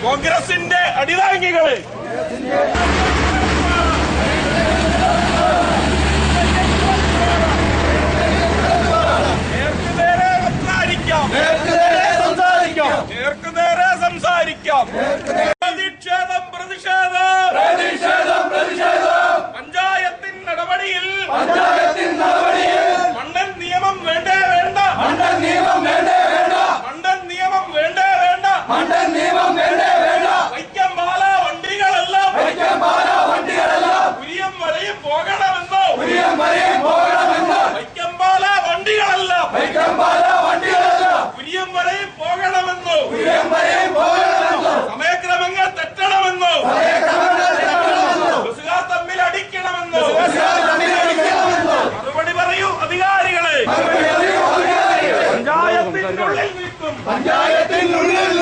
കോൺഗ്രസിന്റെ അടിതാങ്ങികളെ നേർക്കുനേരെ സംസാരിക്കാം. പ്രതിഷേധം പഞ്ചായത്തിൻ നടപടിയിൽ മണ്ടൻ നിയമം വേണ്ടേ വേണ്ട. വൈക്കംപാല വണ്ടികളെല്ലാം കുരിയം വരെയും പോകണമെന്നോ. വൈക്കംപാല വണ്ടികളെല്ലാം കുരിയം വരെയും പോകണമെന്നോ. സമയക്രമങ്ങൾ തെറ്റണമെന്നോ. ബസുകാർ തമ്മിൽ അടിക്കണമെന്നോ. മറുപടി പറയൂ അധികാരികളെ. പഞ്ചായത്തിനുള്ളിൽ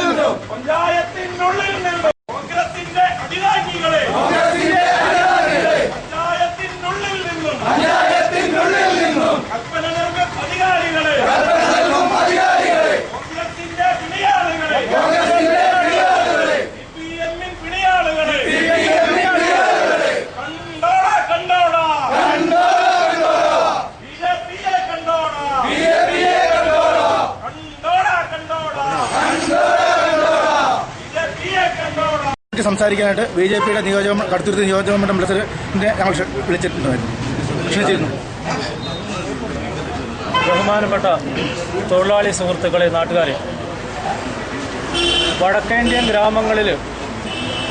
നിന്നും കോൺഗ്രസിന്റെ അടിതാങ്ങികളെ. പഞ്ചായത്തിനുള്ളിൽ നിന്നും കൽപ്പന നൽകും അധികാരികളെ. കോൺഗ്രസിന്റെ പിണിയാളുകളെ. CPM-ൻ പിണിയാളുകളെ. കണ്ടോടാ BJP-യെ കണ്ടോടാ. സംസാരിക്കാനായിട്ട് BJP-യുടെ കടുത്തുരുത്തി നിയോജകമണ്ഡലം പ്രസിഡന്റിനെ ഞങ്ങൾ വിളിച്ചിട്ടുണ്ടായിരുന്നു, ക്ഷണിച്ചിരുന്നു. ബഹുമാനപ്പെട്ട തൊഴിലാളി സുഹൃത്തുക്കളെ, നാട്ടുകാരെ, വടക്കേന്ത്യൻ ഗ്രാമങ്ങളിൽ,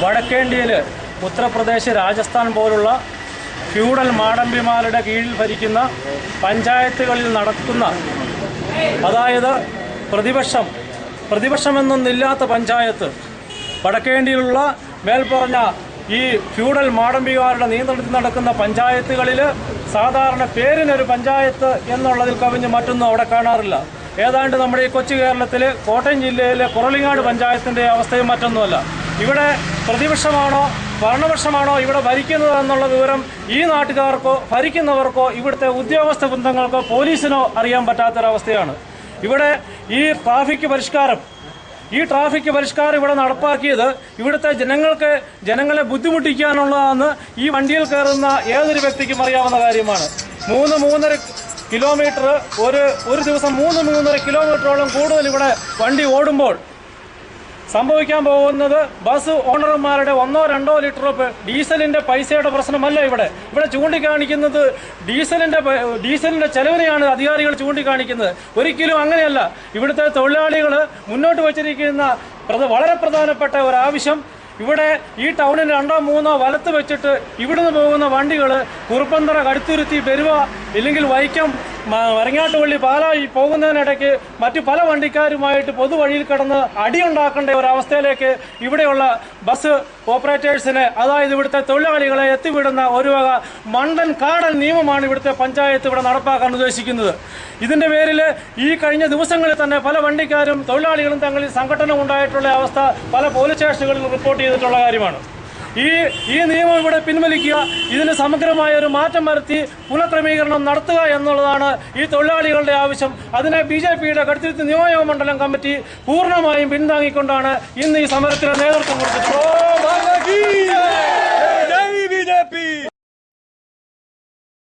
വടക്കേന്ത്യയിൽ ഉത്തർപ്രദേശ്, രാജസ്ഥാൻ പോലുള്ള ഫ്യൂഡൽ മാടമ്പിമാരുടെ കീഴിൽ ഭരിക്കുന്ന പഞ്ചായത്തുകളിൽ നടക്കുന്ന, അതായത് പ്രതിപക്ഷമെന്നൊന്നില്ലാത്ത പഞ്ചായത്ത്, വടക്കേന്ത്യയിലുള്ള മേൽപ്പറഞ്ഞ ഈ ഫ്യൂഡൽ മാടമ്പിമാരുടെ നിയന്ത്രണത്തിൽ നടക്കുന്ന പഞ്ചായത്തുകളിൽ സാധാരണ പേരിനൊരു പഞ്ചായത്ത് എന്നുള്ളതിൽ കവിഞ്ഞ് മറ്റൊന്നും അവിടെ കാണാറില്ല. ഏതാണ്ട് നമ്മുടെ ഈ കൊച്ചു കേരളത്തിൽ കോട്ടയം ജില്ലയിലെ കുറളിങ്ങാട് പഞ്ചായത്തിൻ്റെ അവസ്ഥയും മറ്റൊന്നുമല്ല. ഇവിടെ പ്രതിപക്ഷമാണോ ഭരണപക്ഷമാണോ ഇവിടെ ഭരിക്കുന്നത് എന്നുള്ള വിവരം ഈ നാട്ടുകാർക്കോ ഭരിക്കുന്നവർക്കോ ഇവിടുത്തെ ഉദ്യോഗസ്ഥ വൃന്ദങ്ങൾക്കോ പോലീസിനോ അറിയാൻ പറ്റാത്തൊരവസ്ഥയാണ്. ഇവിടെ ഈ ട്രാഫിക് പരിഷ്കാരം ഇവിടെ നടപ്പാക്കിയത് ഇവിടുത്തെ ജനങ്ങളെ ബുദ്ധിമുട്ടിക്കാനുള്ളതാണെന്ന് ഈ വണ്ടിയിൽ കയറുന്ന ഏതൊരു വ്യക്തിക്കും അറിയാവുന്ന കാര്യമാണ്. 3-3.5 കിലോമീറ്റർ ഒരു ദിവസം 3-3.5 കിലോമീറ്ററോളം കൂടുതൽ ഇവിടെ വണ്ടി ഓടുമ്പോൾ സംഭവിക്കാൻ പോകുന്നത് ബസ് ഓണർമാരുടെ 1-2 ലിറ്റർ ഡീസലിന്റെ പൈസയുടെ പ്രശ്നമല്ല. ഇവിടെ ചൂണ്ടിക്കാണിക്കുന്നത് ഡീസലിന്റെ ചെലവിനെയാണ് അധികാരികൾ ചൂണ്ടിക്കാണിക്കുന്നത്. ഒരിക്കലും അങ്ങനെയല്ല. ഇവിടുത്തെ തൊഴിലാളികൾ മുന്നോട്ട് വച്ചിരിക്കുന്ന വളരെ പ്രധാനപ്പെട്ട ഒരാവശ്യം, ഇവിടെ ഈ ടൗണിന് 2-3 വലത്ത് വെച്ചിട്ട് ഇവിടുന്ന് പോകുന്ന വണ്ടികൾ കുറുപ്പന്തറ, കടുത്തുരുത്തി, പെരുവ, ഇല്ലെങ്കിൽ വൈക്കം, വരങ്ങാട്ടുപള്ളി, പാലായി പോകുന്നതിനിടയ്ക്ക് മറ്റു പല വണ്ടിക്കാരുമായിട്ട് പൊതുവഴിയിൽ കിടന്ന് അടിയുണ്ടാക്കേണ്ട ഒരവസ്ഥയിലേക്ക് ഇവിടെയുള്ള ബസ് ഓപ്പറേറ്റേഴ്സിനെ, അതായത് ഇവിടുത്തെ തൊഴിലാളികളെ എത്തിവിടുന്ന ഒരു വക മണ്ടൻ കാടൻ നിയമമാണ് ഇവിടുത്തെ പഞ്ചായത്ത് ഇവിടെ നടപ്പാക്കാൻ ഉദ്ദേശിക്കുന്നത്. ഇതിന്റെ പേരിൽ ഈ കഴിഞ്ഞ ദിവസങ്ങളിൽ തന്നെ പല വണ്ടിക്കാരും തൊഴിലാളികളും തങ്ങളിൽ സംഘടന ഉണ്ടായിട്ടുള്ള അവസ്ഥ പല പോലീസ് സ്റ്റേഷനുകളിൽ റിപ്പോർട്ട് ചെയ്തിട്ടുള്ള കാര്യമാണ്. ഈ നിയമം ഇവിടെ പിൻവലിക്കുക, ഇതിന് സമഗ്രമായ ഒരു മാറ്റം വരുത്തി പുനഃക്രമീകരണം നടത്തുക എന്നുള്ളതാണ് ഈ തൊഴിലാളികളുടെ ആവശ്യം. അതിനെ BJP-യുടെ കടുത്തുരുത്തി നിയോജക മണ്ഡലം കമ്മിറ്റി പൂർണ്ണമായും പിന്താങ്ങിക്കൊണ്ടാണ് ഇന്ന് ഈ സമരത്തിന് നേതൃത്വം കൊടുത്തത്.